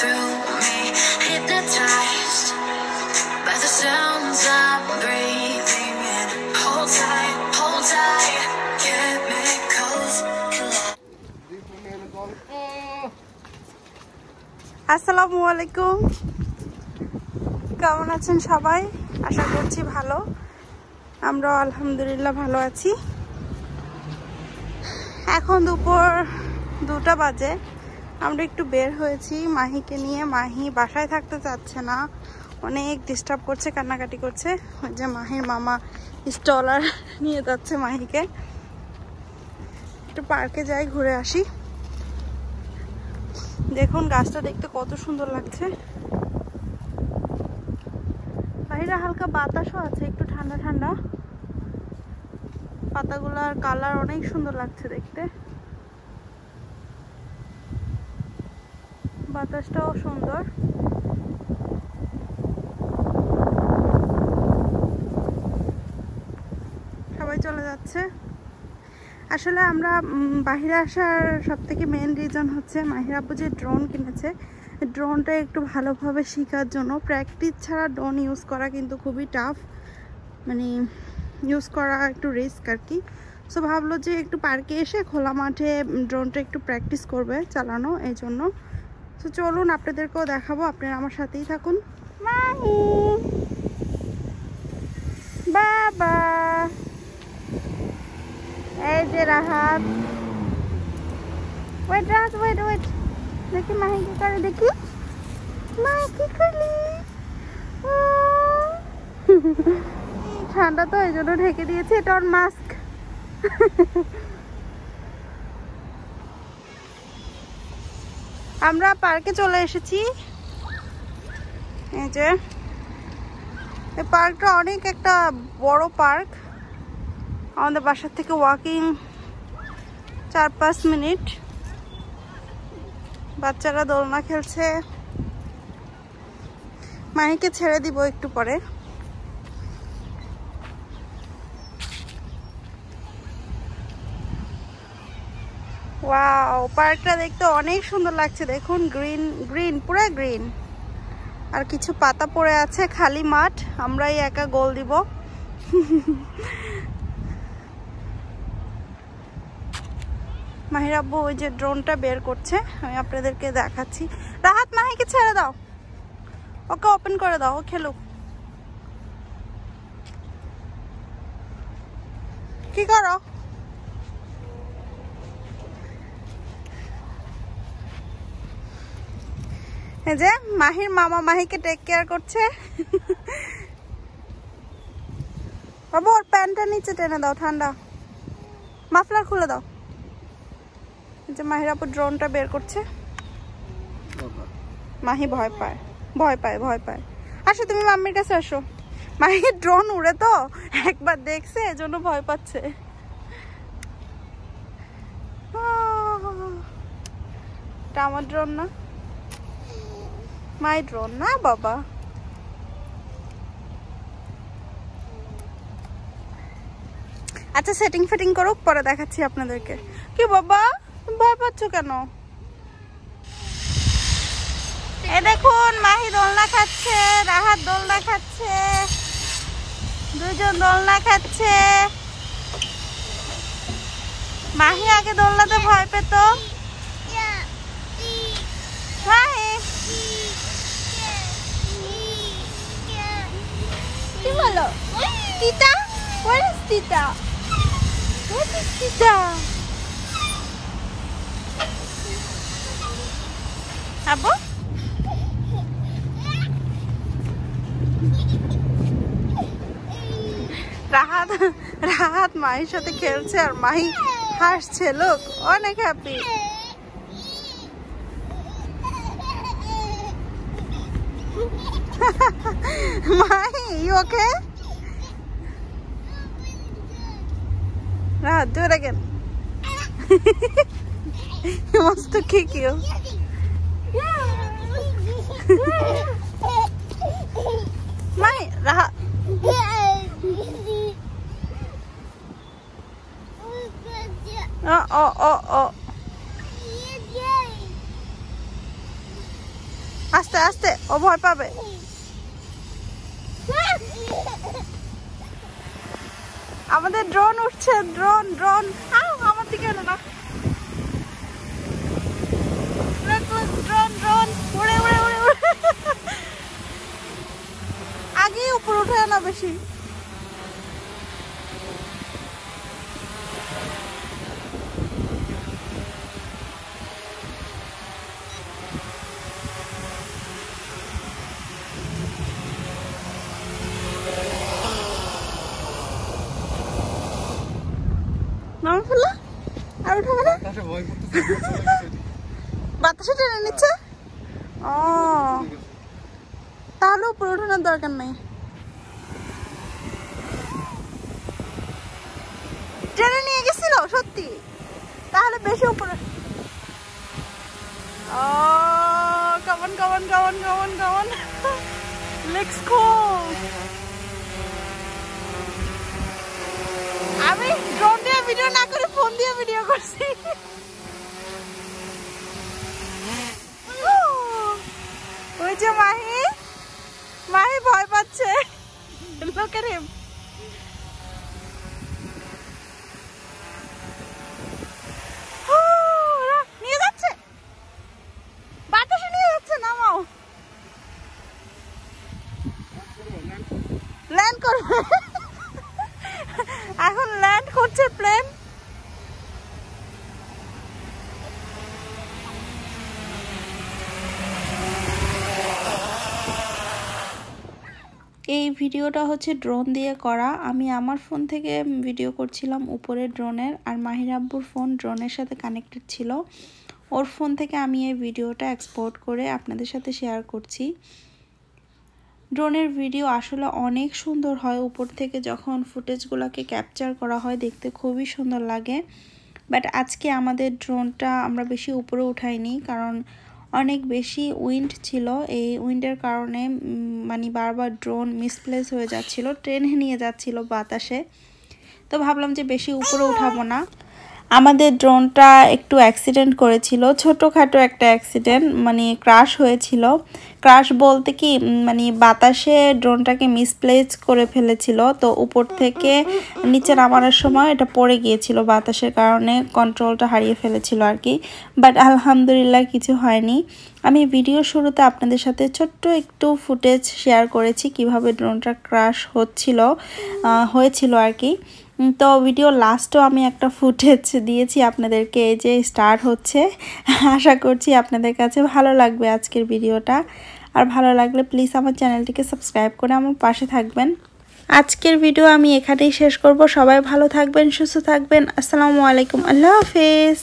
through me, hypnotized by the sounds I'm breathing in. Hold tight, chemicals collide. আসসালামু আলাইকুম, কেমন আছেন সবাই? আশা করছি ভালো। আমরা আলহামদুলিল্লাহ ভালো আছি। এখন দুপুর 2টা বাজে। আমরা একটু বের হয়েছি মাহিকে নিয়ে। মাহি বাসায় থাকতে চাচ্ছে না, অনেক ডিস্টার্ব করছে, কান্নাকাটি করছে। ওই যে মাহির মামা স্টলার নিয়ে যাচ্ছে মাহিকে। একটু পার্কে যাই, ঘুরে আসি। দেখুন গাছটা দেখতে কত সুন্দর লাগছে। বাইরে হালকা বাতাসও আছে, একটু ঠান্ডা ঠান্ডা। পাতাগুলার কালার অনেক সুন্দর লাগছে দেখতে। বাতাসটাও সুন্দর। সবাই চলে যাচ্ছে। আসলে আমরা বাইরে আসার সবথেকে মেন রিজন হচ্ছে মাহির আব্বু যে ড্রোন কিনেছে, ড্রোনটা একটু ভালোভাবে শেখার জন্য। প্র্যাকটিস ছাড়া ড্রোন ইউজ করা কিন্তু খুবই টাফ, মানে ইউজ করা একটু রিস্ক আর কি। সো ভাবলো যে একটু পার্কে এসে খোলা মাঠে ড্রোনটা একটু প্র্যাকটিস করবে চালানো, এই জন্য। তো চলুন আপনাদেরকেও দেখাবো, আপনারা আমার সাথেই থাকুন। মাহি বাবা, এই যে Rahat. Wait Rahat, wait wait, দেখি মাহি কি করে, দেখি মাহি কি করলি। ঠান্ডা তো এই জন্য ঢেকে দিয়েছে, এটা ওর মাস্ক। আমরা পার্কে চলে এসেছি। এই যে এই পার্কটা অনেক একটা বড় পার্ক। আমাদের বাসার থেকে ওয়াকিং 4-5 মিনিট। বাচ্চারা দোলনা খেলছে। মাহিকে ছেড়ে দিব একটু পরে। ওয়াও, পার্কটা দেখতে অনেক সুন্দর লাগছে। দেখুন গ্রিন গ্রিন, পুরো গ্রিন। আর কিছু পাতা পড়ে আছে, খালি মাঠ। আমরাই একা গোল দিব। মাহির আব্বু ওই যে ড্রোনটা বের করছে, আমি আপনাদেরকে দেখাচ্ছি। রাহাত, মাহিকে ছেড়ে দাও, ওকে ওপেন করে দাও, ও খেলুক। কি করো? এই যে মাহির মামা মাহিকে টেক কেয়ার করছে। বাবু ওর প্যান্টটা নিচে টেনে দাও, ঠান্ডা। মাফলার খুলে দাও। এই যে মাহির আপু ড্রোনটা বের করছে। মাহি ভয় পায়, ভয় পায়, ভয় পায়। আসো তুমি মাম্মির কাছে আসো। মাহির ড্রোন উড়ে তো একবার দেখছে, এজন্য ভয় পাচ্ছে। এটা আমার ড্রোন না, মাই ড্রোন না বাবা। আচ্ছা সেটিং ফিটিং করুক, পরে দেখাচ্ছি আপনাদেরকে। কি বাবা, ভয় পাচ্ছ কেন? এ দেখুন মাহি দোলনা খাচ্ছে, রাহাত দোলনা খাচ্ছে, দুজন দোলনা খাচ্ছে। মাহি আগে দোলনাতে ভয় পেত। মাহি কি বলো? তিতা? What is Tita? What is Tita? Abu? Rahat মাহির সাথে খেলছে আর মাহি হাসছে। লোক অনেক happy. Mahi, you okay? Rahat, do it again. He wants to kick you. Mahi, Rahat. Oh. আস্তে আস্তে, ও ভয় পাবে। আমাদের ড্রোন উঠছে, ড্রোন ড্রোন। আমার দিকে এলো না। ড্রোন ড্রোন উড়ে উড়ে উড়ে উড়ে আগে উপর উঠে না বেশি। নাম ফেলা আর উঠে গেলে বাতাসে টেনে নিচ্ছে। ও তাহলে উপরে ওঠানোর দরকার নাই, টেনে নিয়ে গেছিল সত্যি, তাহলে বেশি উপরে। ও common common common common common, let's go. আমি ড্রোন দিয়ে ভিডিও না করে ফোন দিয়ে ভিডিও করছি। ওই যে মাহি, মাহি ভয় পাচ্ছে। Look at him. নিয়ে যাচ্ছে, বাতাসে নিয়ে যাচ্ছে। নামাও, ল্যান্ড করবে। এখন ল্যান্ড করছে প্লেন। এই ভিডিওটা হচ্ছে ড্রোন দিয়ে করা। আমি আমার ফোন থেকে ভিডিও করছিলাম উপরে ড্রোনের, আর মাহির আব্বুর ফোন ড্রোনের সাথে কানেক্টেড ছিল। ওর ফোন থেকে আমি এই ভিডিওটা এক্সপোর্ট করে আপনাদের সাথে শেয়ার করছি। ড্রোনের ভিডিও আসলে অনেক সুন্দর হয়, উপর থেকে যখন ফুটেজগুলোকে ক্যাপচার করা হয় দেখতে খুবই সুন্দর লাগে। বাট আজকে আমাদের ড্রোনটা আমরা বেশি উপরে উঠাইনি, কারণ অনেক বেশি উইন্ড ছিল। এই উইন্ডের কারণে মানে বারবার ড্রোন মিসপ্লেস হয়ে যাচ্ছিল, ট্রেনে নিয়ে যাচ্ছিল বাতাসে। তো ভাবলাম যে বেশি উপরে উঠাবো না। আমাদের ড্রোনটা একটু অ্যাক্সিডেন্ট করেছিল, ছোটোখাটো একটা অ্যাক্সিডেন্ট, মানে ক্রাশ হয়েছিল। ক্রাশ বলতে কি মানে বাতাসে ড্রোনটাকে মিসপ্লেস করে ফেলেছিল, তো উপর থেকে নিচে নামানোর সময় এটা পড়ে গিয়েছিল, বাতাসের কারণে কন্ট্রোলটা হারিয়ে ফেলেছিল আর কি। বাট আলহামদুলিল্লাহ কিছু হয়নি। আমি ভিডিও শুরুতে আপনাদের সাথে ছোট্ট একটু ফুটেজ শেয়ার করেছি কিভাবে ড্রোনটা ক্রাশ হয়েছিল আর কি। তো ভিডিও লাস্টেও আমি একটা ফুটেজ দিয়েছি আপনাদেরকে, এই যে স্টার্ট হচ্ছে। আশা করছি আপনাদের কাছে ভালো লাগবে আজকের ভিডিওটা। আর ভালো লাগলে প্লিজ আমার চ্যানেলটিকে সাবস্ক্রাইব করে আমার পাশে থাকবেন। আজকের ভিডিও আমি এখানেই শেষ করব। সবাই ভালো থাকবেন, সুস্থ থাকবেন। আসসালামু আলাইকুম, আল্লাহ হাফেজ।